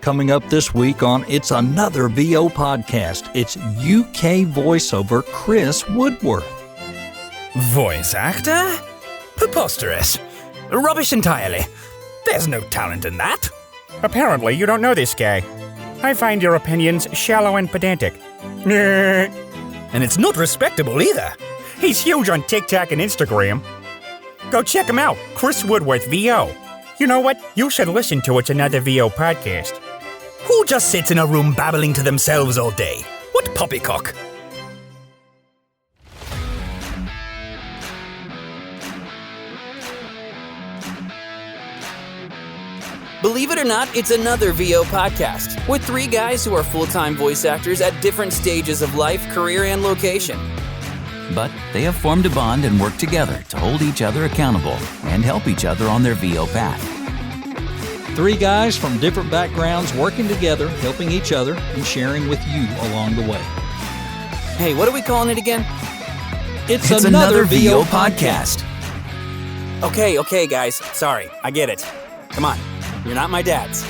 coming up this week on It's Another VO Podcast. It's UK voiceover Chris Woodworth. Voice actor? Preposterous. Rubbish entirely. There's no talent in that. Apparently, you don't know this guy. I find your opinions shallow and pedantic. And it's not respectable either. He's huge on TikTok and Instagram. Go check him out, Chris Woodworth VO. You know what? You should listen to It's Another VO Podcast. Who just sits in a room babbling to themselves all day? What poppycock? Believe it or not, it's another VO podcast with three guys who are full-time voice actors at different stages of life, career, and location. But they have formed a bond and work together to hold each other accountable and help each other on their VO path. Three guys from different backgrounds working together, helping each other, and sharing with you along the way. Hey, what are we calling it again? It's another VO podcast. Okay, guys. Sorry, I get it. Come on, you're not my dads.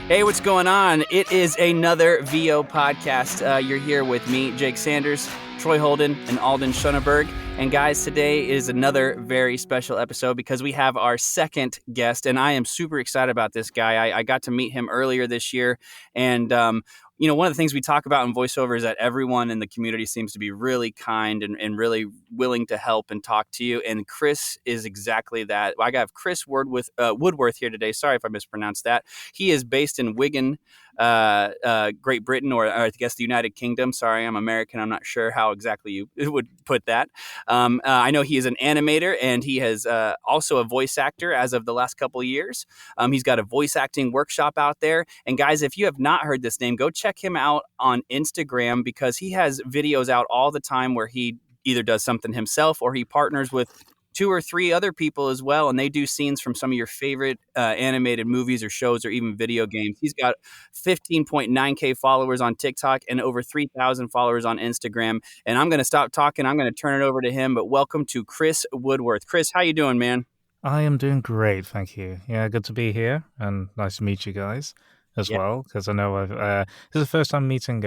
Hey, what's going on? It is another VO podcast. You're here with me, Jake Sanders, Troy Holden, and Alden Schoenberg. And guys, today is another very special episode because we have our second guest, and I am super excited about this guy. I got to meet him earlier this year, and one of the things we talk about in voiceover is that everyone in the community seems to be really kind and really willing to help and talk to you. And Chris is exactly that. I got Chris Woodworth here today. Sorry if I mispronounced that. He is based in Wigan, Great Britain, or I guess the United Kingdom. Sorry, I'm American. I'm not sure how exactly you would put that. I know he is an animator, and he has also a voice actor as of the last couple of years. He's got a voice acting workshop out there. And guys, if you have not heard this name, go check him out on Instagram because he has videos out all the time where he either does something himself or he partners with 2 or 3 other people as well, and they do scenes from some of your favorite animated movies or shows or even video games. He's got 15.9K followers on TikTok and over 3,000 followers on Instagram. And I'm going to stop talking. I'm going to turn it over to him. But welcome to Chris Woodworth. Chris, how you doing, man? I am doing great, thank you. Yeah, good to be here, and nice to meet you guys as well, because I know this is the first time meeting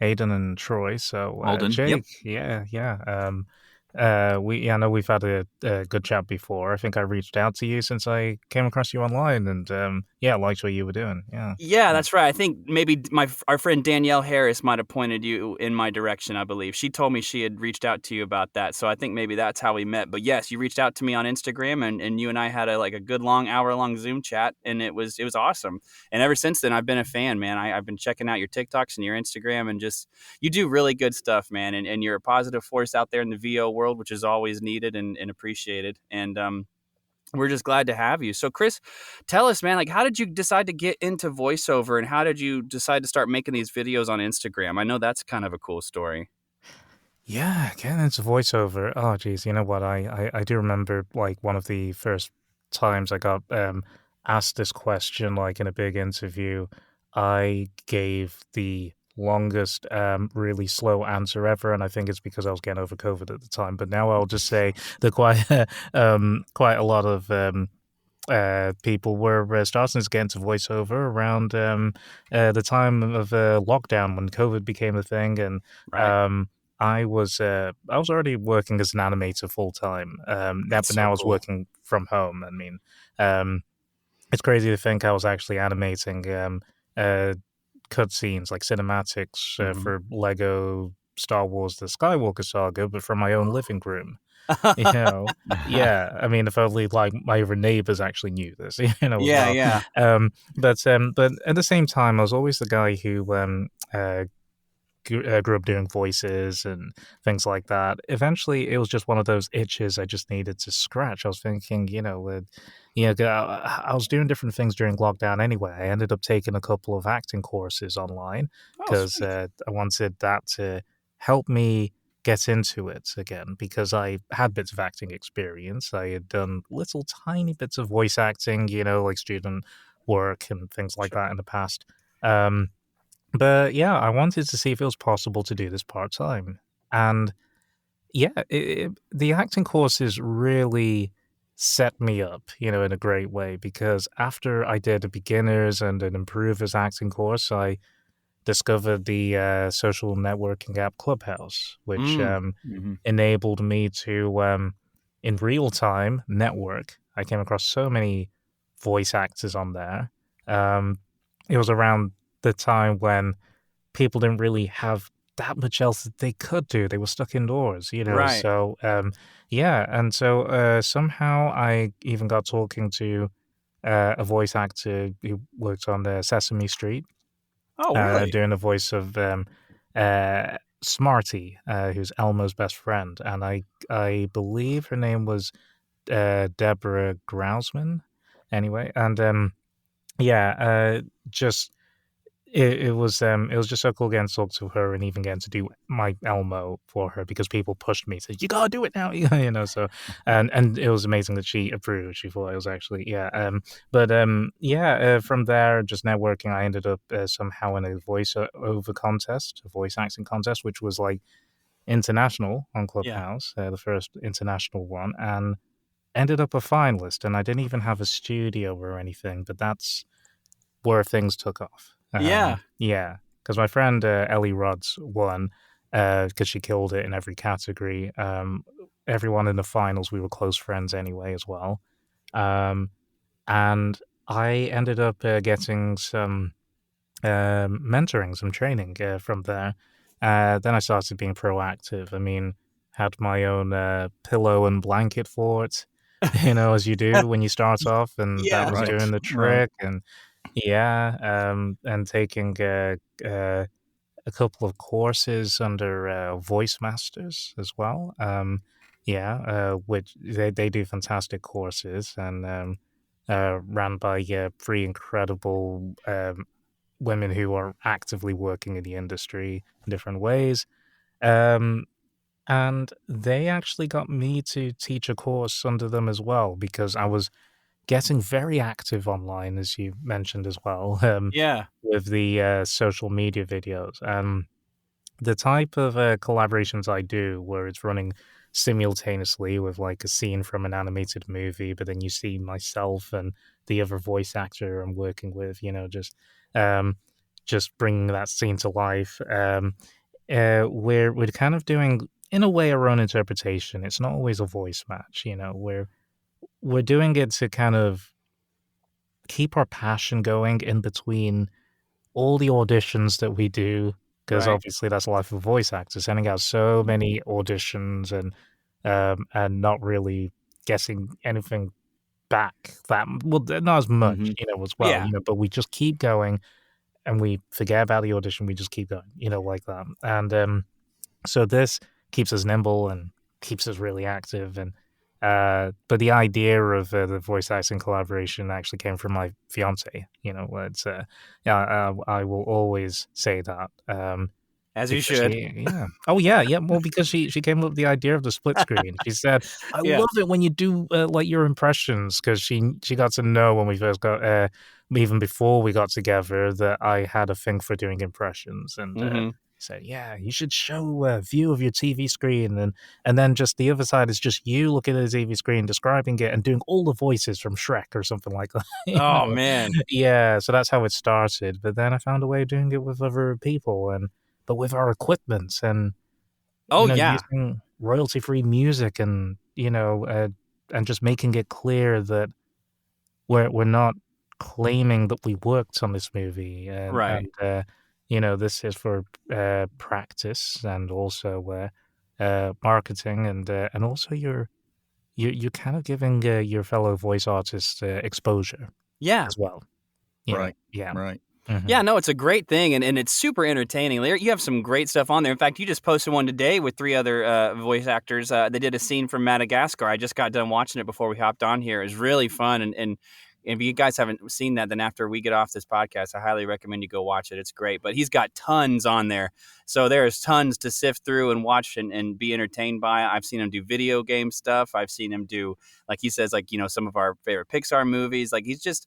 Aidan and Troy, so Alden, Jake, I know we've had a good chat before. I think I reached out to you since I came across you online, and I liked what you were doing. Yeah, that's right. I think maybe our friend Danielle Harris might have pointed you in my direction. I believe she told me she had reached out to you about that, so I think maybe that's how we met. But yes, you reached out to me on Instagram, and you and I had a good long hour-long Zoom chat, and it was awesome. And ever since then, I've been a fan, man. I've been checking out your TikToks and your Instagram, and just you do really good stuff, man. And you're a positive force out there in the VO world, which is always needed and appreciated. And we're just glad to have you. So Chris, tell us, man, how did you decide to get into voiceover, and how did you decide to start making these videos on Instagram? I know that's kind of a cool story. Yeah, getting into voiceover. Oh, geez, you know what? I do remember one of the first times I got asked this question in a big interview. I gave the longest, really slow answer ever, and I think it's because I was getting over COVID at the time. But now I'll just say that quite a lot of people were starting to get into voiceover around the time of lockdown when COVID became a thing, and Right. I was already working as an animator full time. But now I was cool. working from home. I mean, it's crazy to think I was actually animating cutscenes, cinematics for Lego Star Wars: The Skywalker Saga, but from my own living room. Yeah. I mean, if only my neighbors actually knew this, as well. Yeah. But at the same time, I was always the guy who grew up doing voices and things like that. Eventually, it was just one of those itches I just needed to scratch. I was thinking, I was doing different things during lockdown anyway. I ended up taking a couple of acting courses online because I wanted that to help me get into it again, because I had bits of acting experience. I had done little tiny bits of voice acting, student work and things like that in the past. But yeah, I wanted to see if it was possible to do this part-time. And yeah, the acting courses really set me up, in a great way, because after I did a beginner's and an improver's acting course, I discovered the social networking app Clubhouse, which Mm-hmm. enabled me to, in real time, network. I came across so many voice actors on there. It was around the time when people didn't really have that much else that they could do. They were stuck indoors, Right. So, yeah, and so somehow I even got talking to a voice actor who worked on Sesame Street, Oh, really? doing the voice of Smarty, who's Elmo's best friend, and I believe her name was Deborah Grousman. Anyway, and yeah, just it was just so cool getting to talk to her and even getting to do my Elmo for her because people pushed me, said, "You gotta do it now," So, and it was amazing that she approved. She thought it was actually but yeah. From there, just networking, I ended up somehow in a voice over contest, a voice acting contest, which was like international on Yeah. Clubhouse, the first international one, and ended up a finalist. And I didn't even have a studio or anything, but that's where things took off. Yeah. Yeah, because my friend Ellie Rods won because she killed it in every category. Everyone in the finals, we were close friends anyway as well. Um, and I ended up getting some mentoring, some training from there. Then I started being proactive. I mean, had my own pillow and blanket fort, as you do when you start off, and that Yeah. was Right. doing the Right. trick. And yeah, and taking a couple of courses under Voice Masters as well. Yeah, which they do fantastic courses and ran by three incredible women who are actively working in the industry in different ways. Um, and they actually got me to teach a course under them as well because I was getting very active online, as you mentioned as well, Yeah. with the social media videos. The type of collaborations I do, where it's running simultaneously with like a scene from an animated movie, but then you see myself and the other voice actor I'm working with, um, just bringing that scene to life. We're kind of doing, in a way, our own interpretation. It's not always a voice match, we're doing it to kind of keep our passion going in between all the auditions that we do, because Right. obviously that's life of a voice actor, sending out so many auditions and not really getting anything back well, not as much, Hmm. as well, Yeah. but we just keep going and we forget about the audition, we just keep going, like that. And so this keeps us nimble and keeps us really active. And but the idea of the voice acting collaboration actually came from my fiance. It's yeah, I will always say that. As you Because should. oh yeah. Well, because she came up with the idea of the split screen. She said, "I Yeah. love it when you do like your impressions," because she got to know when we first got even before we got together that I had a thing for doing impressions, and Mm-hmm. said, "Yeah, you should show a view of your TV screen, and then just the other side is just you looking at the TV screen, describing it, and doing all the voices from Shrek or something like that." Oh man. Yeah, so that's how it started. But then I found a way of doing it with other people, but with our equipment and Oh yeah. using royalty-free music and just making it clear that we're not claiming that we worked on this movie, Right. this is for practice and also marketing and also you're kind of giving your fellow voice artists exposure Yeah. as well. Right. Yeah. Right. Mhm. Yeah, no, it's a great thing, and it's super entertaining. You have some great stuff on there. In fact, you just posted one today with three other voice actors. They did a scene from Madagascar. I just got done watching it before we hopped on here. It was really fun, and if you guys haven't seen that, then after we get off this podcast, I highly recommend you go watch it. It's great. But he's got tons on there, so there's tons to sift through and watch and be entertained by. I've seen him do video game stuff. I've seen him do, like he says, like some of our favorite Pixar movies. Like he's just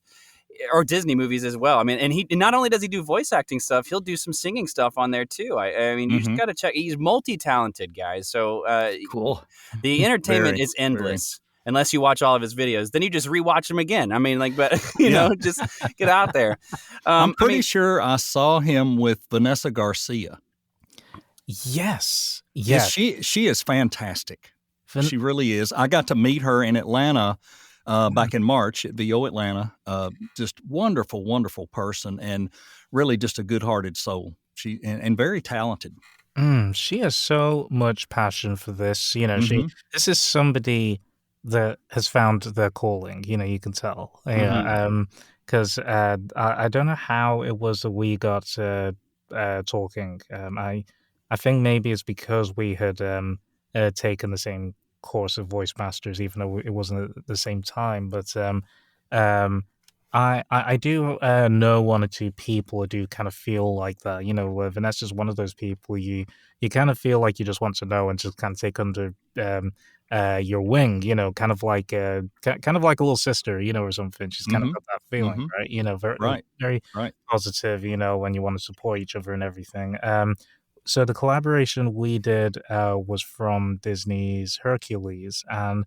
or Disney movies as well. I mean, and he not only does he do voice acting stuff, he'll do some singing stuff on there too. I mean, you just Hmm. got to check. He's multi-talented, guys. So Cool. the entertainment Very. is Very. endless. unless you watch all of his videos. Then you just rewatch them again. I mean, like, but just get out there. I'm pretty sure I saw him with Vanessa Garcia. Yes. She is fantastic. Van- She really is. I got to meet her in Atlanta back in March at VO Atlanta. Just wonderful, wonderful person, and really just a good-hearted soul. She and very talented. She has so much passion for this. Mhm. This is somebody that has found their calling. You can tell. Yeah. Because I don't know how it was that we got talking. I think maybe it's because we had taken the same course of voice masters, even though it wasn't at the same time. But um, I do know one or two people who do kind of feel like that. Vanessa's one of those people you kind of feel like you just want to know and just kind of take under your wing. Kind of like kind of like a little sister, or something. She's kind of Mhm. got that feeling, Mhm. right? Very Right. very Right. positive. When you want to support each other and everything. So the collaboration we did was from Disney's Hercules, and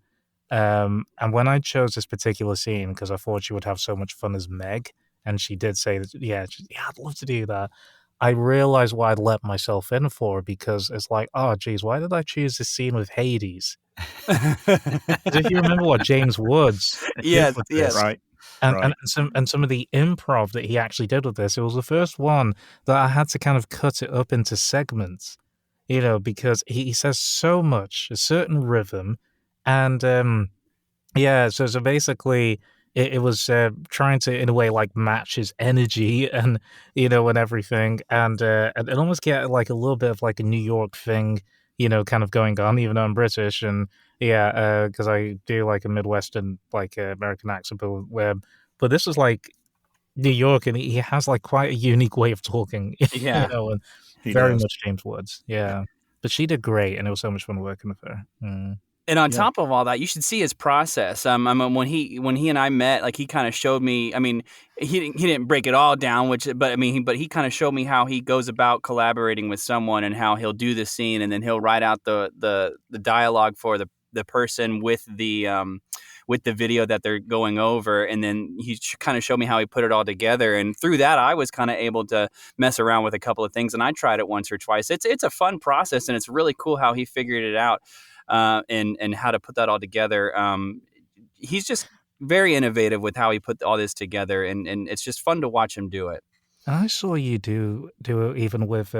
when I chose this particular scene because I thought she would have so much fun as Meg, and she did say that, yeah, I'd love to do that. I realized why I'd let myself in for because it's like, oh, geez, why did I choose this scene with Hades? 'Cause if you remember what James Woods did Yes, with yes. this, Right. and Right. some of the improv that he actually did with this, it was the first one that I had to kind of cut it up into segments, because he says so much, a certain rhythm, and yeah, so basically it was trying to in a way like match his energy and and everything, and it almost get like a little bit of like a New York thing, kind of going on, even though I'm British and yeah, because I do like a Midwestern like American accent, but this was like New York, and he has like quite a unique way of talking, Yeah. and He very does. much James Woods, yeah. But she did great, and it was so much fun working with her. And on Yeah. top of all that, you should see his process. I mean, when he and I met, like he kind of showed me. I mean, he didn't break it all down, but I mean, but he kind of showed me how he goes about collaborating with someone and how he'll do the scene and then he'll write out the dialogue for the person with the video that they're going over, and then he kind of showed me how he put it all together. And through that, I was kind of able to mess around with a couple of things, and I tried it once or twice. It's a fun process, and it's really cool how he figured it out. And how to put that all together. He's just very innovative with how he put all this together, and it's just fun to watch him do it. And I saw you do it even with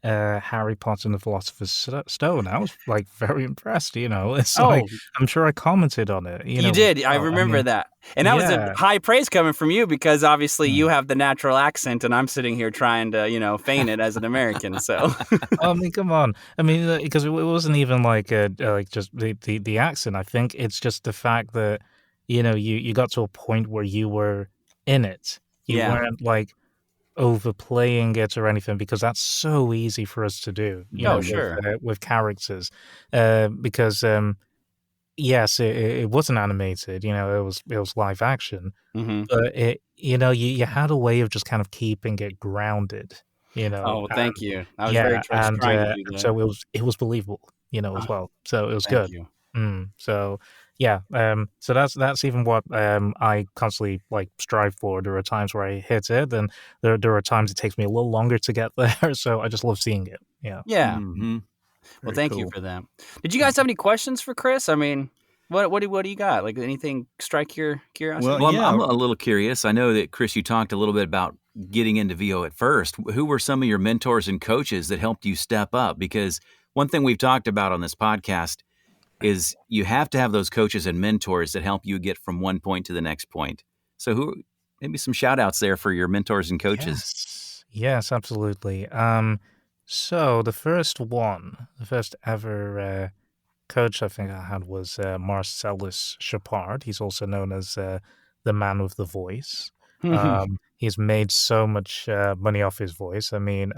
Harry Potter and the Philosopher's Stone. I was like very impressed. It's like Oh, I'm sure I commented on it. you did. I Well, I remember mean, that, and that was a yeah. high praise coming from you because obviously Mm. you have the natural accent, and I'm sitting here trying to feign it as an American. So I mean, come on. I mean, because it wasn't even like like just the accent. I think it's just the fact that you got to a point where you were in it. You yeah, weren't like overplaying it or anything because that's so easy for us to do, oh sure, with characters, because yes, it wasn't animated, it was live action, hmm but you had a way of just kind of keeping it grounded, oh thank you. I was very yeah, and trying to do that. so it was believable, as Oh, well, so it was thank good. you. So yeah, so that's even what I constantly like strive for. There are times where I hit it, and there are times it takes me a little longer to get there. So I just love seeing it. Yeah. Yeah. Mhm. Well, Very thank you cool. for that. Did you guys have any questions for Chris? I mean, what do you got? Like anything strike your curiosity? Well, Well, yeah. I'm a little curious. I know that, Chris, you talked a little bit about getting into VO at first. Who were some of your mentors and coaches that helped you step up? Because one thing we've talked about on this podcast is you have to have those coaches and mentors that help you get from one point to the next point. So maybe some shout outs there for your mentors and coaches. Yes, absolutely. So the first ever coach I think I had was Marcellus Chapard. He's also known as the man with the voice. He's made so much money off his voice. I mean,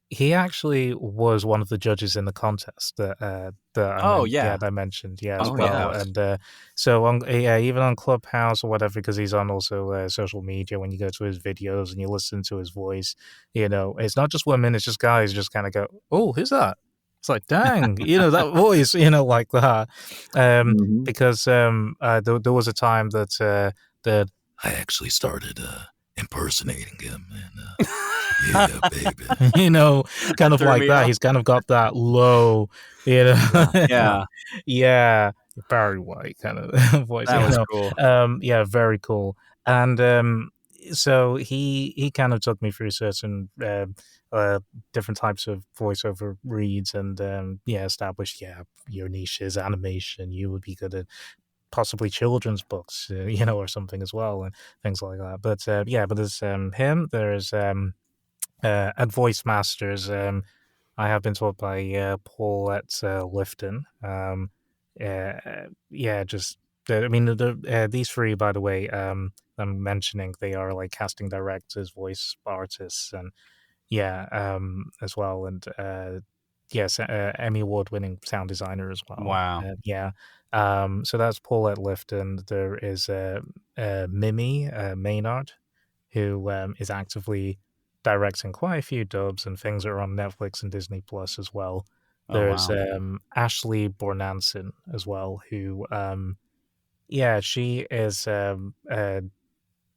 he actually was one of the judges in the contest Oh yeah. that I mentioned, yeah, On as Oh, well. yeah. Clubhouse. And so on, yeah, even on Clubhouse or whatever, because he's on also social media. When you go to his videos and you listen to his voice, it's not just women; it's just guys just kind of go, "Oh, who's that?" It's like, dang, that voice, like that. Mhm. Because there was a time that I actually started impersonating him, and yeah, baby, kind of Threw like me that. off. He's kind of got that low, Yeah. Yeah, yeah, Barry White kind of voice, that was cool. yeah, very cool. And so he kind of took me through certain uh, different types of voiceover reads, and yeah, established, yeah, your niche is animation. You would be good at possibly children's books, or something as well, and things like that. But yeah, but there's him. There's at Voice Masters. I have been taught by Paulette Lifton. Yeah, just I mean these three, by the way, I'm mentioning, they are like casting directors, voice artists, and yeah, as well, and yes, Emmy award winning sound designer as well. Wow. Yeah. So that's Paulette Lifton. There is Mimi Maynard, who is actively directing quite a few dubs and things that are on Netflix and Disney Plus as well. Oh There's wow. Ashley Bornanson as well, who yeah, she is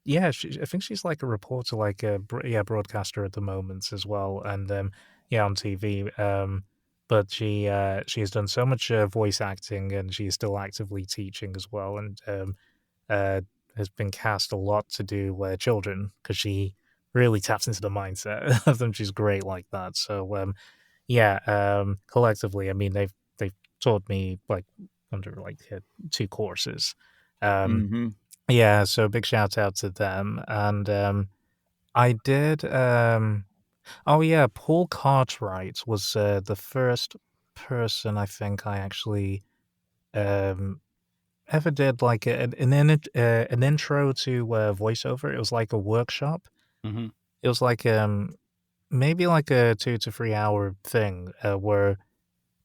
yeah, I think she's like a reporter, like a yeah, broadcaster at the moment as well, and yeah, on TV. But she has done so much voice acting, and she is still actively teaching as well, and uh, has been cast a lot to do children, because she really taps into the mindset of them. She's great like that. So yeah, collectively, I mean, they've taught me like under like 2 courses. Um, Mhm. yeah, so big shout out to them. And I did oh yeah, Paul Cartwright was the first person I think I actually um ever did like an intro to voiceover. It was like a workshop. Hmm. It was like maybe like a 2 to 3 hour thing where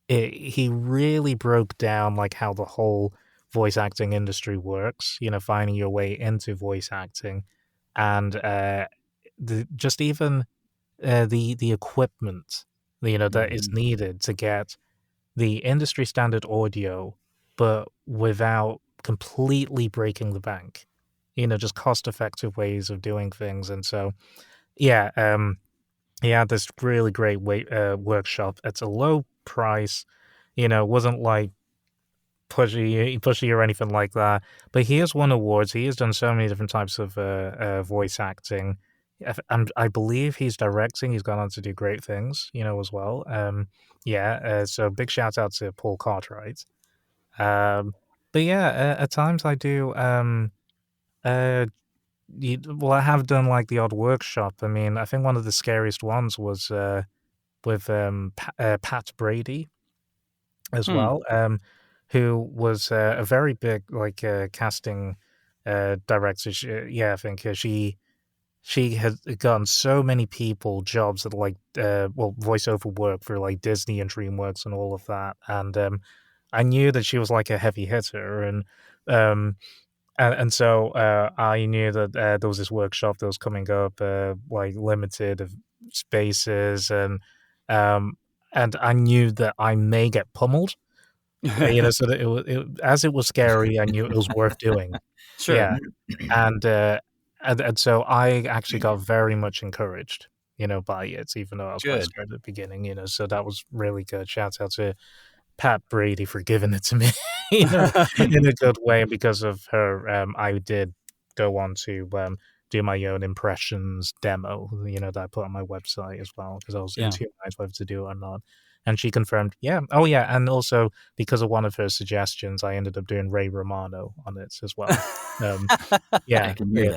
he really broke down like how the whole voice acting industry works, finding your way into voice acting, and just even the equipment, that is Hmm. needed to get the industry standard audio, but without completely breaking the bank. Just cost effective ways of doing things. And so, yeah, he had this really great workshop at a low price. Wasn't like pushy or anything like that. But he has won awards. He has done so many different types of voice acting. I believe he's directing. He's gone on to do great things, as well. Yeah. So big shout out to Paul Cartwright. Um, but yeah, at times I do. Uh, well, I have done like the odd workshop. I mean, I think one of the scariest ones was with Pat Brady as Hmm. well, who was a very big like casting director. Yeah, I think she had gotten so many people jobs at like well, voiceover work for like Disney and DreamWorks and all of that, and I knew that she was like a heavy hitter, um, and so I knew that there was this workshop that was coming up, like limited of spaces, um, and I knew that I may get pummeled, so that as it was scary, I knew it was worth doing. Sure. Yeah, and and so I actually got very much encouraged, by it, even though I was quite Good. scared at the beginning. So that was really good. Shout out to Pat Brady for giving it to me, in a good way. And because of her, I did go on to do my own impressions demo, that I put on my website as well, because I was in Yeah. two minds whether to do it or not. And she confirmed, yeah, oh yeah, and also because of one of her suggestions, I ended up doing Ray Romano on it as well. Um, I yeah, can hear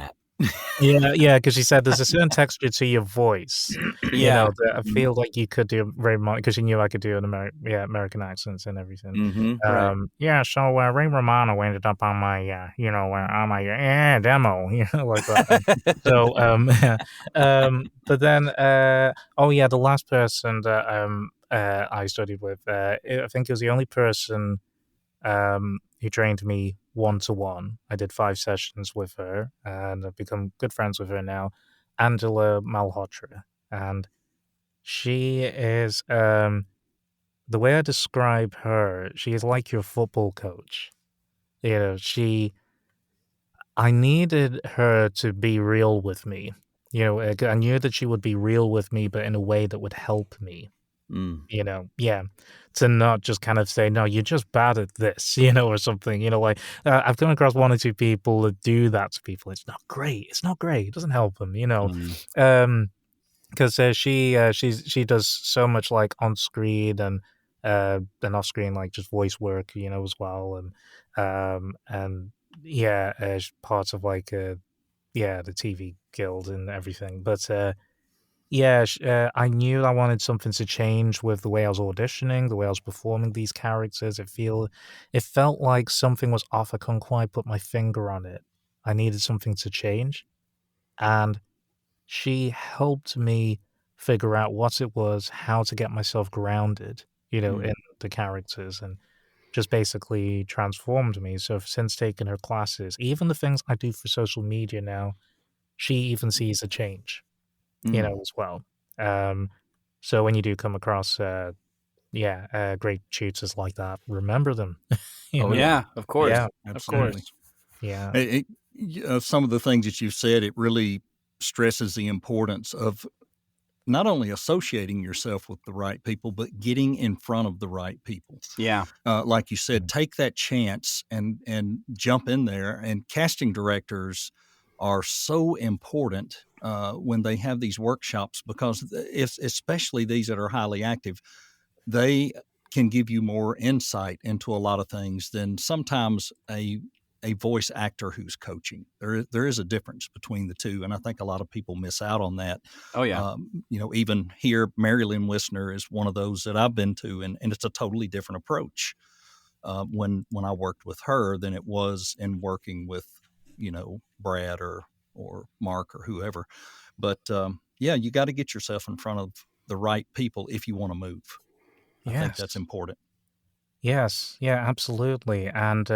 yeah, that. yeah, because she said there's a certain texture to your voice, Yeah. that I Mhm. feel like you could do very much, because she knew I could do an American accents and everything. Mhm. Right. Yeah, so Ray Romano ended up on my, on my demo, like that. So, but then, oh yeah, the last person that I studied with, I think it was the only person who trained me one to one. I did 5 sessions with her, and I've become good friends with her now, Angela Malhotra, and she is the way I describe her, she is like your football coach. You know, I needed her to be real with me. You know, I knew that she would be real with me, but in a way that would help me. Mm. You know, yeah, to not just kind of say, "No, you're just bad at this," or something. Like I've come across one or two people that do that to people. It's not great. It's not great. It doesn't help them. Mm. Um, because she does so much like on screen and off screen like just voice work, as well, and yeah, she's part of like yeah, the TV guild and everything. But yeah, I knew I wanted something to change with the way I was auditioning, the way I was performing these characters. It felt like something was off. I couldn't quite put my finger on it. I needed something to change, and she helped me figure out what it was, how to get myself grounded, Mm. in the characters, and just basically transformed me. So since taking her classes, even the things I do for social media now, she even sees a change, Mm. as well. Um, so when you do come across, great tutors like that, remember them, Oh, yeah. Yeah, of course. Yeah, Of Absolutely. course. yeah, Some of the things that you've said, it really stresses the importance of not only associating yourself with the right people, but getting in front of the right people. Yeah. Like you said, Mm. take that chance and jump in there. And casting directors are so important when they have these workshops because, if, especially these that are highly active, they can give you more insight into a lot of things than sometimes a voice actor who's coaching. There is a difference between the two, and I think a lot of people miss out on that. Oh yeah. Even here, Marilyn Listener is one of those that I've been to, and it's a totally different approach when I worked with her than it was in working with Brad or Mark or whoever. But yeah, you got to get yourself in front of the right people if you want to move. I think that's Yes. important. Yes, yeah, absolutely, and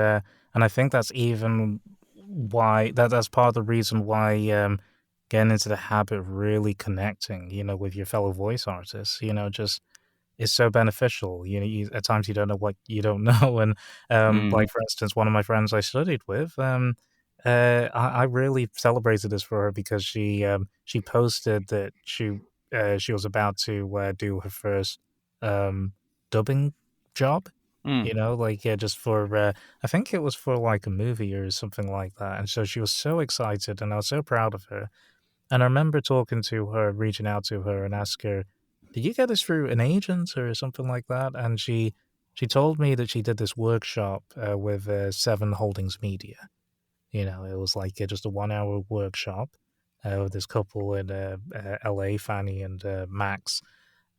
I think that's even why that's part of the reason why getting into the habit of really connecting, with your fellow voice artists, just is so beneficial. At times you don't know what you don't know, and Mm. like for instance, one of my friends I studied with, I really celebrated this for her because she posted that she was about to do her first um, dubbing job. Mm. Like yeah, just for I think it was for like a movie or something like that, and so she was so excited, and I was so proud of her. And I remember talking to her, reaching out to her and ask her, "Did you get this through an agent or something like that?" And she told me that she did this workshop with Seven Holdings Media. It was like just a 1 hour workshop with this couple in LA, Fanny and Max,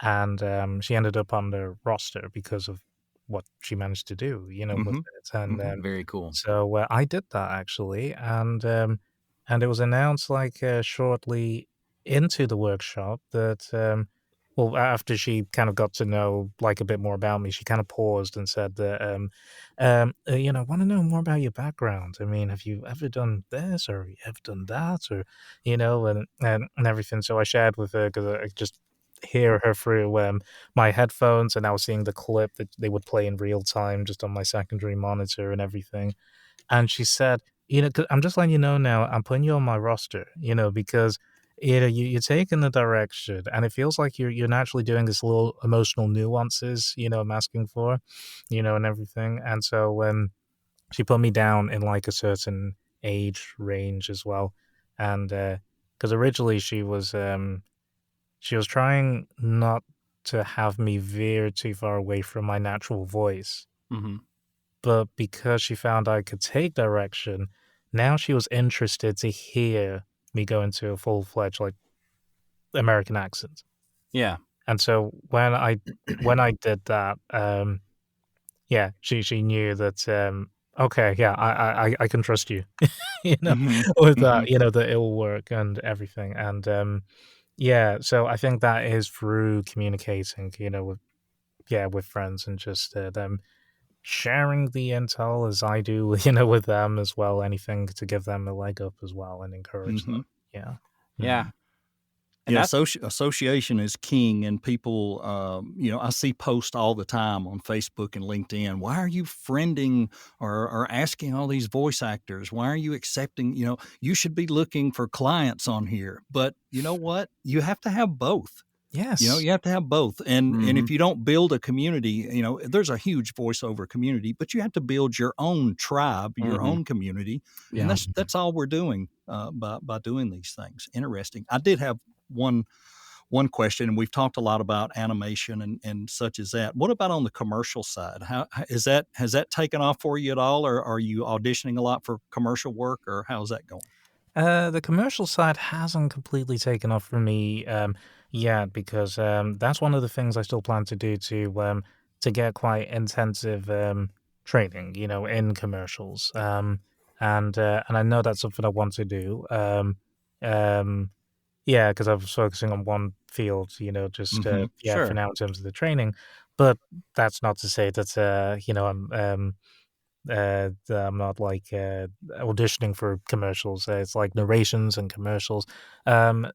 and she ended up on the roster because of what she managed to do, with Mm-hmm. it. And Mm-hmm. Very cool. so I did that actually, and it was announced like shortly into the workshop that well, after she kind of got to know like a bit more about me, she kind of paused and said that want to know more about your background. I mean, have you ever done this or you ever done that or and everything. So I shared with her because I just hear her through my headphones, and I was seeing the clip that they would play in real time just on my secondary monitor and everything. And she said, 'Cause I'm just letting you know now, I'm putting you on my roster, because you're taking the direction, and it feels like you're naturally doing this little emotional nuances, I'm asking for, and everything. And so when she put me down in like a certain age range as well, and because originally she was trying not to have me veer too far away from my natural voice, Mm-hmm. but because she found I could take direction, now she was interested to hear me go into a full-fledged, like, American accent. Yeah. And so when I did that, yeah, she knew that, okay, yeah, I can trust you, you know, Mm-hmm. with Mm-hmm. that, that it'll work and everything. And, yeah, so I think that is through communicating, with friends and just, them sharing the intel as I do, with them as well, anything to give them a leg up as well and encourage Mm-hmm. them. Yeah. Yeah. Mm-hmm. And Yeah, that's association is king, and people, I see posts all the time on Facebook and LinkedIn. Why are you friending or asking all these voice actors? Why are you accepting? You should be looking for clients on here. But you know what? You have to have both. Yes. You have to have both. And Mhm. if you don't build a community, there's a huge voiceover community, but you have to build your own tribe, your Mhm. own community. And Yeah. that's all we're doing by doing these things. Interesting. I did have one one question, and we've talked a lot about animation and such as that. What about on the commercial side? How is that has that taken off for you at all, or are you auditioning a lot for commercial work, or how's that going? The commercial side hasn't completely taken off for me yet because that's one of the things I still plan to do to get quite intensive training, in commercials. And I know that's something I want to do. Um, yeah, because I was focusing on one field, just for Sure. now in terms of the training. But that's not to say that I'm not like auditioning for commercials. It's like narrations and commercials.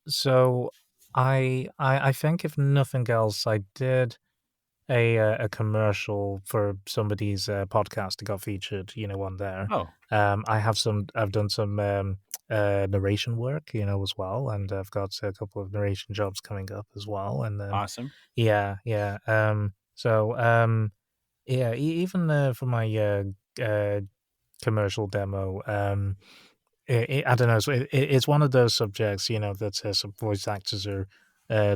So I think if nothing else, I did a commercial for somebody's podcast that got featured, on there. Oh, I've done some narration work, as well, and I've got a couple of narration jobs coming up as well. And awesome. yeah, yeah. Yeah, even for my uh, commercial demo. I don't know. So it's one of those subjects, that some voice actors are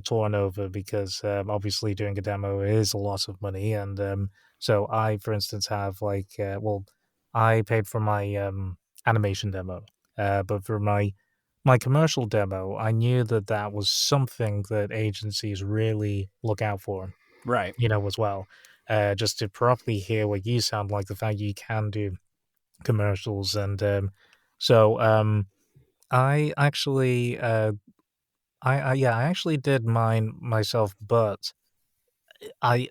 torn over because obviously doing a demo is a lot of money, and so I, for instance, have I paid for my animation demo, but for my commercial demo, I knew that that was something that agencies really look out for, Right. as well. Just to properly hear what you sound like, the fact you can do commercials. And so I actually I actually did mine myself, but I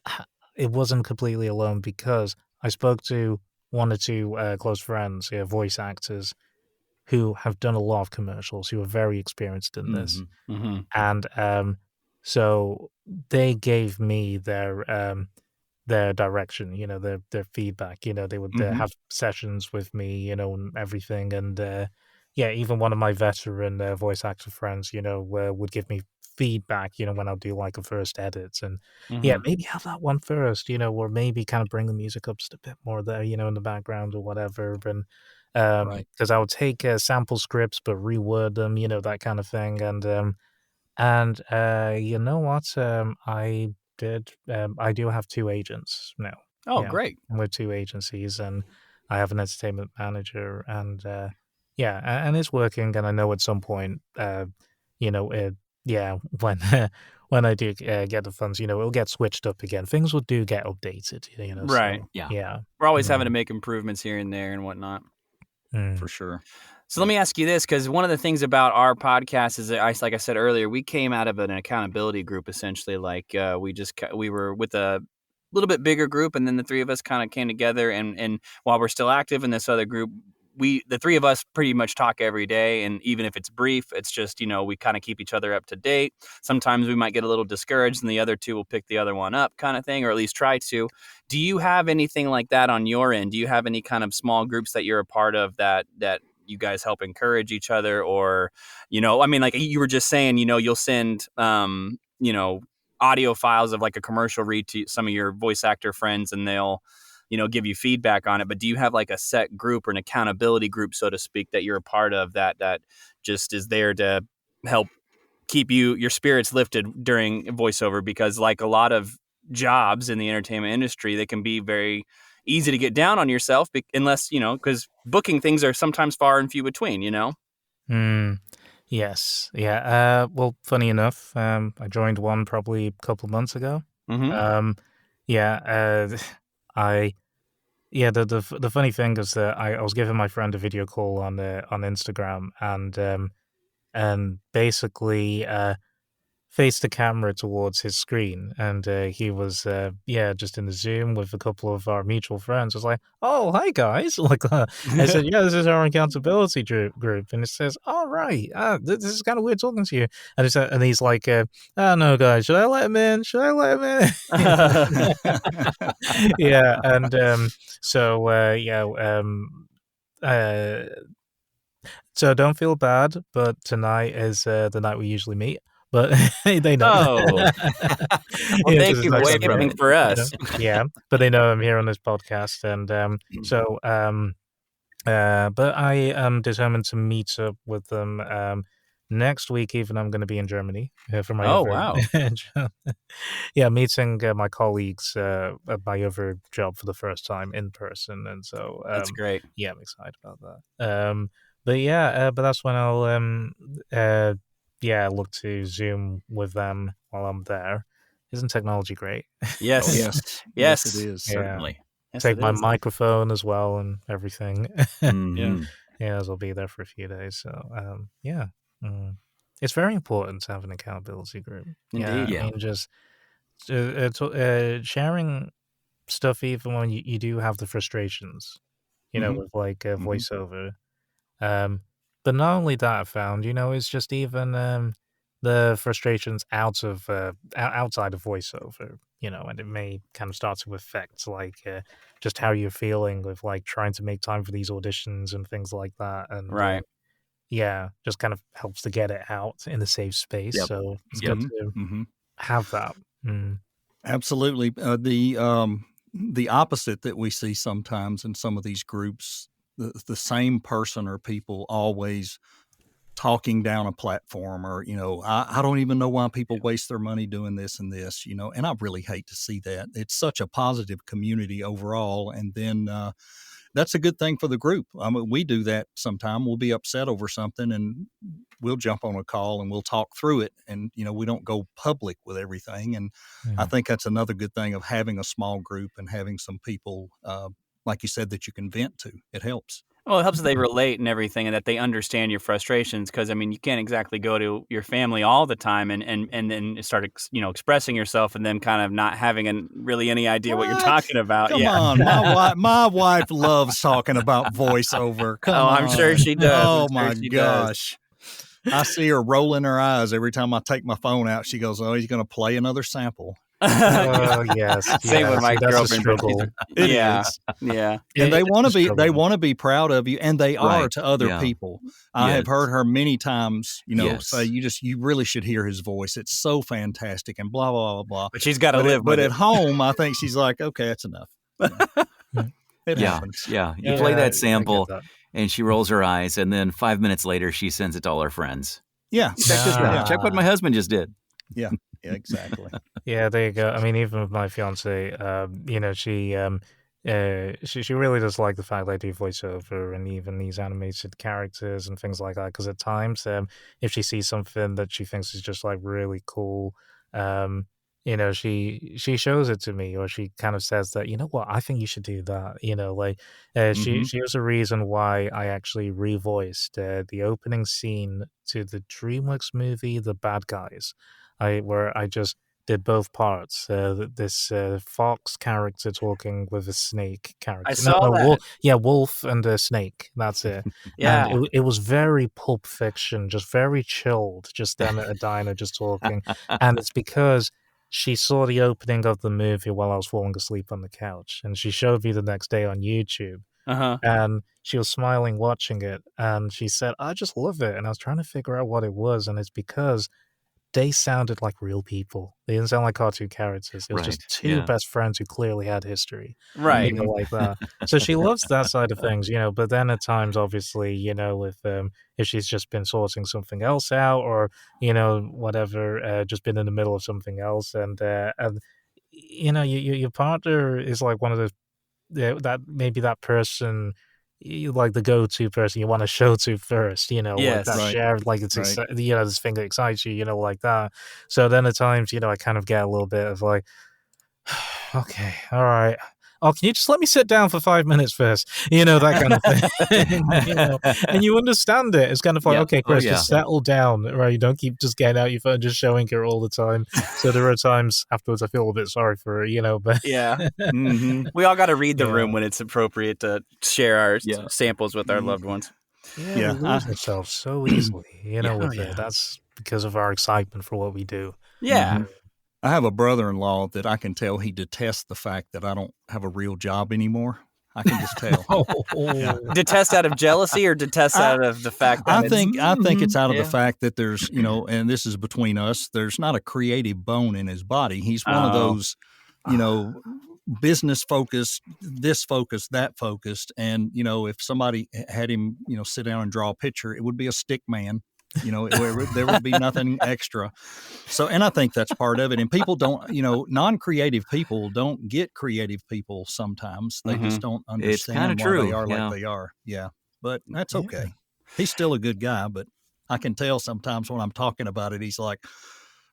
it wasn't completely alone because I spoke to one or two close friends, voice actors who have done a lot of commercials, who are very experienced in this. Mhm. Mhm. And so they gave me their direction, their feedback. They would Mhm. have sessions with me, and everything. And yeah, even one of my veteran voice actor friends, would give me feedback, when I'll do like a first edit. And yeah, Mhm. maybe have that one first, or maybe kind of bring the music up just a bit more there, in the background or whatever. And Right. because I would take sample scripts but reword them, that kind of thing. And you know what? I do have 2 agents now. Oh, Yeah, great. I'm with 2 agencies, and I have an entertainment manager, and, yeah, and it's working, and I know at some point, it yeah, when when I do, get the funds, it'll get switched up again. Things will do get updated, Right. so Yeah. yeah. We're always having to Mm, make improvements here and there and whatnot. For mm, sure. So let me ask you this, because one of the things about our podcast is that like I said earlier, we came out of an accountability group essentially. Like we were with a little bit bigger group, and then the three of us kind of came together. And while we're still active in this other group, the three of us pretty much talk every day, and even if it's brief, it's just we kind of keep each other up to date. Sometimes we might get a little discouraged, and the other two will pick the other one up, kind of thing, or at least try to. Do you have anything like that on your end? Do you have any kind of small groups that you're a part of that you guys help encourage each other? Or I mean, like you were just saying, you'll send audio files of like a commercial read to some of your voice actor friends, and they'll give you feedback on it. But do you have like a set group or an accountability group, so to speak, that you're a part of that just is there to help keep your spirits lifted during voiceover? Because like a lot of jobs in the entertainment industry, they can be very easy to get down on yourself, unless because booking things are sometimes far and few between. mm. Yes. Yeah, well, funny enough, I joined one probably a couple of months ago. Mm-hmm. Um, yeah, I the funny thing is that I was giving my friend a video call on Instagram, and basically, faced the camera towards his screen, and he was just in the Zoom with a couple of our mutual friends. I was like, "Oh, hi guys!" I said, "Yeah, this is our accountability group," and it says, "All right, this is kind of weird talking to you." And he's like, "Oh no, guys, should I let him in? Should I let him in?" Yeah, and uh, so don't feel bad, but tonight is the night we usually meet. But they know. Oh. Well, Yeah, thank 'cause you it's for nice I'm skipping here, for you know? us. Yeah, but they know I'm here on this podcast, and but I am determined to meet up with them next week. Even I'm going to be in Germany for my Oh, other wow. job. Yeah, meeting my colleagues at my other job for the first time in person, and so That's great. yeah, I'm excited about that. But that's when I'll look to Zoom with them while I'm there. Isn't technology great? Oh, Yes. yes. Yes, it Yes. is. Yeah. Certainly. Yes, Take it my is. microphone as well and everything. Yeah. Hmm. Yeah, as I'll be there for a few days. So, yeah. Mm. It's very important to have an accountability group. Yeah, Indeed. I Yeah. mean, just sharing stuff even when you do have the frustrations, Mhm. with like a Mhm. voiceover. Um, but not only that, I found, it's just even the frustrations outside of voiceover, and it may kind of start to affect like just how you're feeling with like trying to make time for these auditions and things like that. And Right. yeah, just kind of helps to get it out in a safe space. Yep. So it's Yep. good Mhm. to Mhm. have that. Mm. Absolutely. The opposite that we see sometimes in some of these groups, the same person or people always talking down a platform, or I don't even know why people waste their money doing this and this, and I really hate to see that. It's such a positive community overall, and then that's a good thing for the group. I mean, we do that sometime. We'll be upset over something, and we'll jump on a call and we'll talk through it, and we don't go public with everything. And I Mm. think that's another good thing of having a small group and having some people, like you said, that you can vent to. It helps. Well, it helps that they relate and everything, and that they understand your frustrations. Because I mean, you can't exactly go to your family all the time and then start expressing yourself, and then kind of not having really any idea what you're What? talking about. Come Yeah. on, my wife loves talking about voiceover. Come Oh, I'm sure on. she does. I'm Oh sure my she does. gosh. I see her rolling her eyes every time I take my phone out. She goes, "Oh, he's going to play another sample." Oh yes, Same with yes. my That's a girlfriend, but she's struggle. It yeah, is. yeah. And they want It's to a be they struggle. want to be proud of you, and they are Right. to other Yeah. people. I Yes. have heard her many times, say, Yes. you really should hear his voice. It's so fantastic, and blah blah blah blah. But she's got to But live with at it. home, I think she's like, okay, that's enough. Mm. It Yeah. happens. Yeah. You Yeah, play that I get sample that. and she rolls her eyes, and then 5 minutes later, she sends it to all her friends. Yeah, Check this out. yeah, Check what my husband just did. yeah, yeah, exactly. Yeah, there you go. I mean, even with my fiance, she really does like the fact that I do voiceover and even these animated characters and things like that. Because at times, if she sees something that she thinks is just like really cool, um, she shows it to me, or she kind of says that, what, I think you should do that. Hmm. She was a reason why I actually revoiced the opening scene to the DreamWorks movie The Bad Guys. Where I just did both parts. This fox character talking with a snake I character. No, saw no, that. wolf and a snake. That's it. And Yeah. it was very Pulp Fiction, just very chilled, just them at a diner, just talking. And it's because she saw the opening of the movie while I was falling asleep on the couch, and she showed me the next day on YouTube. Uh-huh. And she was smiling watching it, and she said, "I just love it." And I was trying to figure out what it was, and it's because they sounded like real people. They didn't sound like cartoon characters. It was Right. just two Yeah. best friends who clearly had history, Right. Mhm. like that. So she loves that side of things, but then at times, obviously, if she's just been sorting something else out or, whatever, just been in the middle of something else. And your partner is like one of those that maybe that person you like the go-to person you want to show to first, like Yes. that Right, shared, like it's right. this thing that excites you, like that. So then at times, I kind of get a little bit of like, okay, all right, oh, can you just let me sit down for 5 minutes first? That kind of thing. And you understand it. It's kind of like, Yeah. okay, Oh, Chris, yeah. just settle down, right? You don't keep just getting out your phone, just showing it all the time. So there are times afterwards I feel a bit sorry for her, but Yeah. Mm-hmm. We all got to read the Yeah. room when it's appropriate to share our Yeah. samples with our Mhm. loved ones. Yeah, we Yeah, lose ourselves so easily, Yeah. with Oh, it. yeah. That's because of our excitement for what we do. Yeah. I have a brother-in-law that I can tell he detests the fact that I don't have a real job anymore. I can just tell. Yeah. Detest out of jealousy or detest I out of the fact that I it's think it's out of the yeah. fact that there's, and this is between us, there's not a creative bone in his body. He's one of Oh. those, you know, business focused, this focused, that focused. And, if somebody had him, sit down and draw a picture, it would be a stick man. There would be nothing extra. So, and I think that's part of it. And people don't, non-creative people don't get creative people sometimes. They just Mhm. don't It's kind of understand why they true. are like Yeah. they are. Yeah. But that's Yeah. okay. He's still a good guy, but I can tell sometimes when I'm talking about it, he's like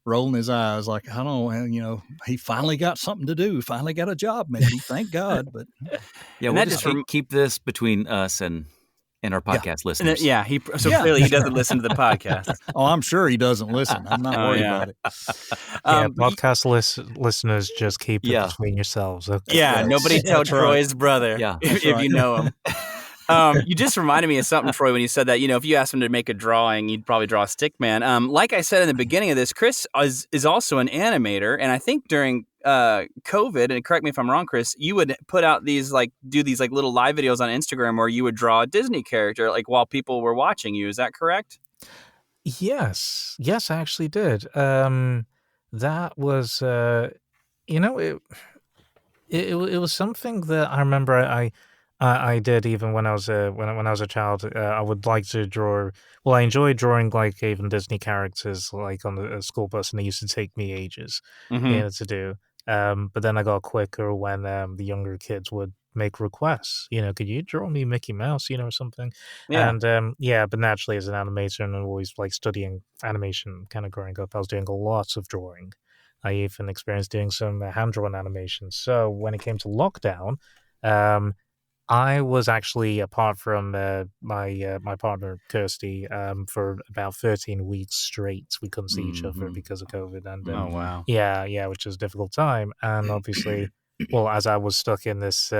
rolling his eyes, like, I don't know, he finally got something to do, finally got a job, maybe. Thank God. But Yeah. And We'll that just just keep this between us and our yeah. podcast and then, listeners. yeah, so Yeah. clearly he doesn't listen to the podcast. Oh, I'm sure he doesn't listen. I'm not Oh, worried yeah. about it. Yeah, But podcast listeners, just keep it Yeah. between yourselves. Okay. yeah, Right. nobody tell That's right. Troy's brother Yeah. if, That's if right. you know him. You just reminded me of something, Troy, when you said that, if you asked him to make a drawing, you'd probably draw a stick man. Like I said in the beginning of this, Chris is also an animator. And I think during COVID, and correct me if I'm wrong, Chris, you would put out do these little live videos on Instagram where you would draw a Disney character while people were watching you. Is that correct? Yes. Yes, I actually did. That was, it was something that I remember I did even when I was when I was a child. I would like to draw. Well, I enjoyed drawing even Disney characters on the school bus, and it used to take me ages, Mm-hmm. to do. But then I got quicker when the younger kids would make requests. Could you draw me Mickey Mouse? Or something. Yeah. And yeah, but naturally as an animator and always studying animation, kind of growing up, I was doing lots of drawing. I even experienced doing some hand-drawn animations. So when it came to lockdown, um, I was actually, apart from my partner Kirsty, for about 13 weeks straight. We couldn't see each other Mhm. because of COVID, and Oh, wow. yeah, which was a difficult time. And obviously, well, as I was stuck in this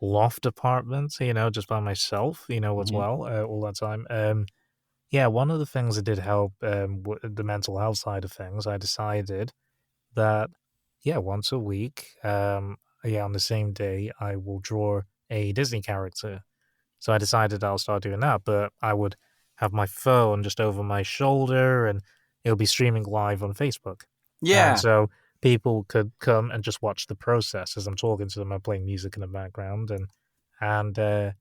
loft apartment, just by myself, as Mhm. well, all that time. Yeah, one of the things that did help the mental health side of things, I decided that, yeah, once a week, yeah, on the same day, I will draw a Disney character. So I decided I'll start doing that, but I would have my phone just over my shoulder and it'll be streaming live on Facebook. And Yeah. so people could come and just watch the process as I'm talking to them. I'm playing music in the background, and uh,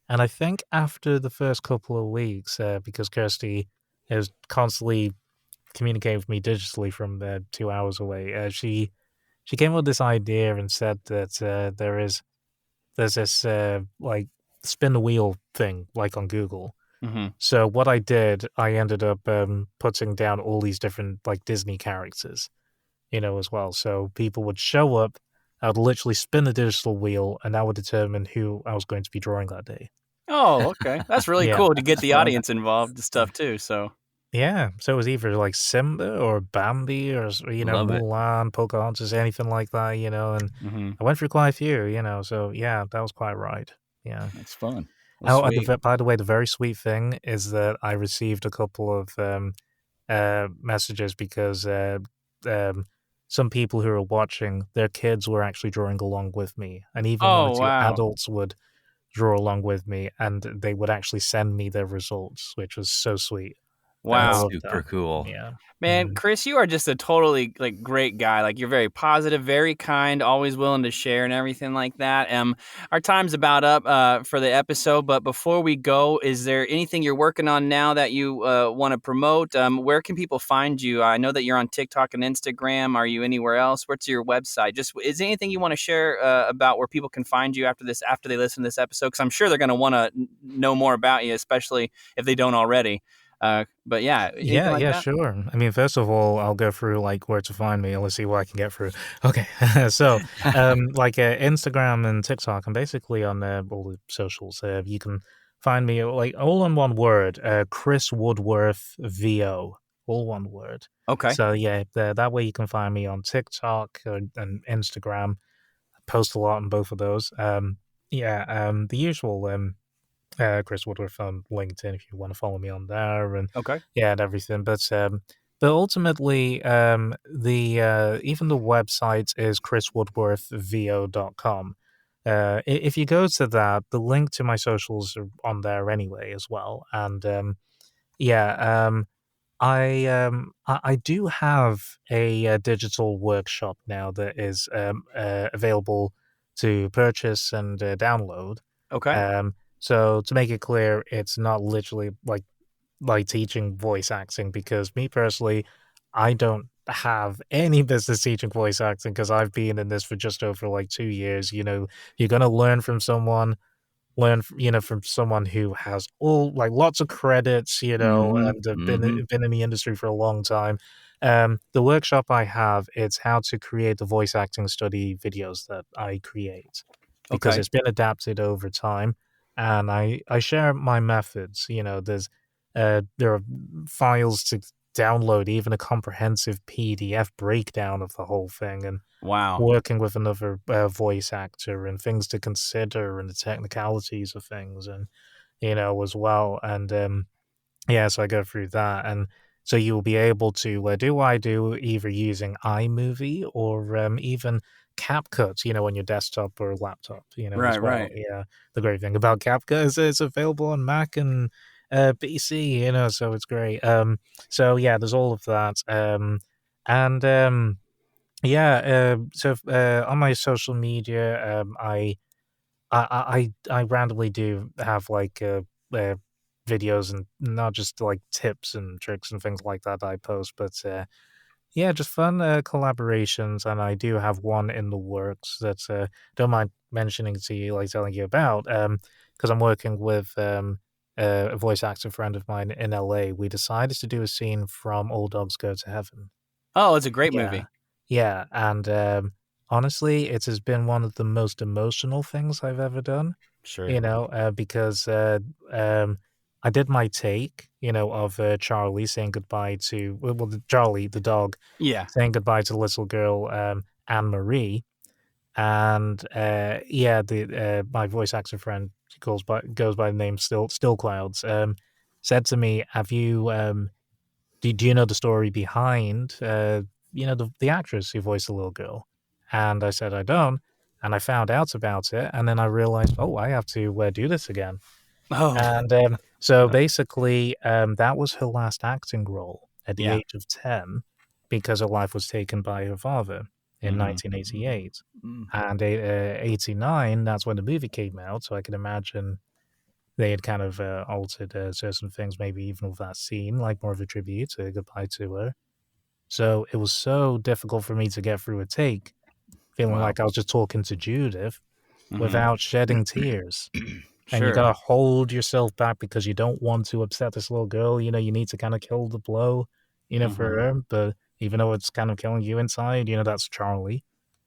and I think after the first couple of weeks, because Kirsty is constantly communicating with me digitally from 2 hours away, she came up with this idea and said that there's this spin the wheel thing on Google. Mm-hmm. So what I did, I ended up putting down all these different Disney characters, as well. So people would show up, I would literally spin the digital wheel, and that would determine who I was going to be drawing that day. Oh, okay. That's really Yeah. cool to get That's the fun. audience involved and stuff too. So Yeah, so it was either Simba or Bambi or Love it. Mulan, Pocahontas, anything like that, and mhm. I went through quite a few, so yeah, that was quite right. Yeah. That's fun. Well, Oh, and sweet. by the way, the very sweet thing is that I received a couple of messages because some people who were watching, their kids were actually drawing along with me, and even one or Oh, two wow. adults would draw along with me, and they would actually send me their results, which was so sweet. I Wow. loved Super that. cool. Yeah. Man, Mhm. Chris, you are just a totally great guy. You're very positive, very kind, always willing to share and everything like that. Our time's about up for the episode, but before we go, is there anything you're working on now that you want to promote? Where can people find you? I know that you're on TikTok and Instagram. Are you anywhere else? What's your website? Just is there anything you want to share about where people can find you after they listen to this episode? Because I'm sure they're going to want to know more about you, especially if they don't already. But yeah, anything like Yeah, that? sure. I mean, first of all, I'll go through like where to find me. Let's see what I can get through. Okay, so like Instagram and TikTok, I'm basically on all the socials. You can find me like all in one word. Chris Woodworth VO, all one word. Okay. So yeah, that way you can find me on TikTok and Instagram. I post a lot on both of those. The usual. Chris Woodworth on LinkedIn if you want to follow me on there, and Okay. yeah, and everything. But ultimately, the even the website is chriswoodworthvo.com. If you go to that, the link to my socials are on there anyway as well. And yeah, I do have a digital workshop now that is available to purchase and download. Okay. So to make it clear, it's not literally like teaching voice acting because me personally, I don't have any business teaching voice acting because I've been in this for just over like 2 years. You know, you're gonna learn from someone, from someone who has all like lots of credits, Mm-hmm. and have Mm-hmm. been in the industry for a long time. The workshop I have, it's how to create the voice acting study videos that I create because Okay. it's been adapted over time, and I share my methods. There are files to download, even a comprehensive PDF breakdown of the whole thing, and Wow. working with another voice actor and things to consider and the technicalities of things and as well and yeah, so I go through that, and so you'll be able to do what I do either using iMovie or even CapCut, on your desktop or laptop, Right. as well. Right. Yeah, the great thing about CapCut is it's available on Mac and PC, so it's great. So yeah, there's all of that, and yeah, on my social media, I randomly do have like videos and not just like tips and tricks and things like that I post, but yeah, just fun collaborations, and I do have one in the works that don't mind mentioning to you, like telling you about, because I'm working with a voice actor friend of mine in LA. We decided to do a scene from All Dogs Go to Heaven. Oh, it's a great Yeah. movie. Yeah, and, honestly, it has been one of the most emotional things I've ever done, Sure. because, I did my take, of, Charlie saying goodbye to Charlie, the dog, Yeah. saying goodbye to the little girl, Anne-Marie, and, yeah, my voice actor friend, she goes by the name Still Clouds, said to me, "Have you, do you know the story behind, the actress who voiced the little girl?" And I said, "I don't." And I found out about it, and then I realized, oh, I have to do this again. Oh. And so basically, that was her last acting role at the Yeah. age of 10 because her life was taken by her father in Mm-hmm. 1988. Mm. And 89, that's when the movie came out. So I can imagine they had kind of altered certain things, maybe even with that scene, like more of a tribute to goodbye to her. So it was so difficult for me to get through a take, feeling Wow. like I was just talking to Judith Mm-hmm. without shedding tears. And you Sure. gotta hold yourself back because you don't want to upset this little girl. You need to kind of kill the blow, for Mhm. her. But even though it's kind of killing you inside, that's Charlie.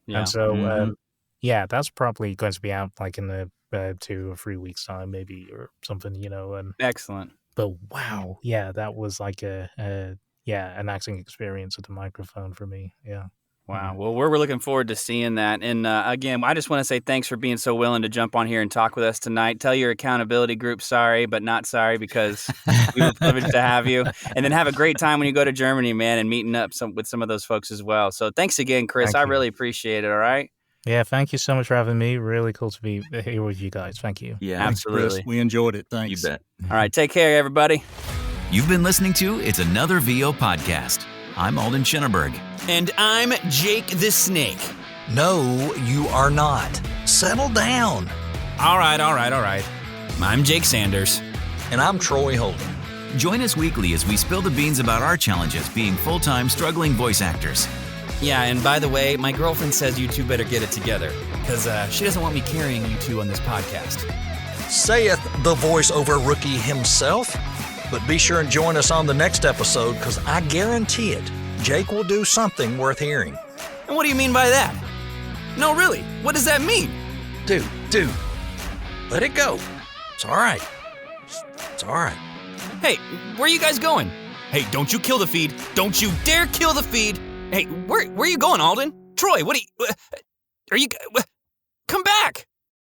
And Yeah. so, Mhm. yeah, that's probably going to be out like in the 2 or 3 weeks time, maybe or something. And Excellent. but wow, yeah, that was like an acting experience with the microphone for me. Yeah. Wow. Mhm. Well, we're looking forward to seeing that. And again, I just want to say thanks for being so willing to jump on here and talk with us tonight. Tell your accountability group sorry, but not sorry because we were privileged to have you. And then have a great time when you go to Germany, man, and meeting up with some of those folks as well. So thanks again, Chris. Thank I you. really appreciate it. All right. Yeah, thank you so much for having me. Really cool to be here with you guys. Thank you. Yeah, Thanks, Chris. Absolutely. We enjoyed it. you Thanks. bet. All right. Take care, everybody. You've been listening to It's Another VO Podcast. I'm Alden Schenneberg. And I'm Jake the Snake. No, you are not. Settle down. All right. I'm Jake Sanders. And I'm Troy Holden. Join us weekly as we spill the beans about our challenges being full-time struggling voice actors. Yeah, and by the way, my girlfriend says you two better get it together because she doesn't want me carrying you two on this podcast. Saith the voiceover rookie himself. But be sure and join us on the next episode, because I guarantee it, Jake will do something worth hearing. And what do you mean by that? No, really, what does that mean? Dude, let it go. It's all right. It's all right. Hey, where are you guys going? Hey, don't you kill the feed. Don't you dare kill the feed. Hey, where are you going, Alden? Troy, what are you... Come back!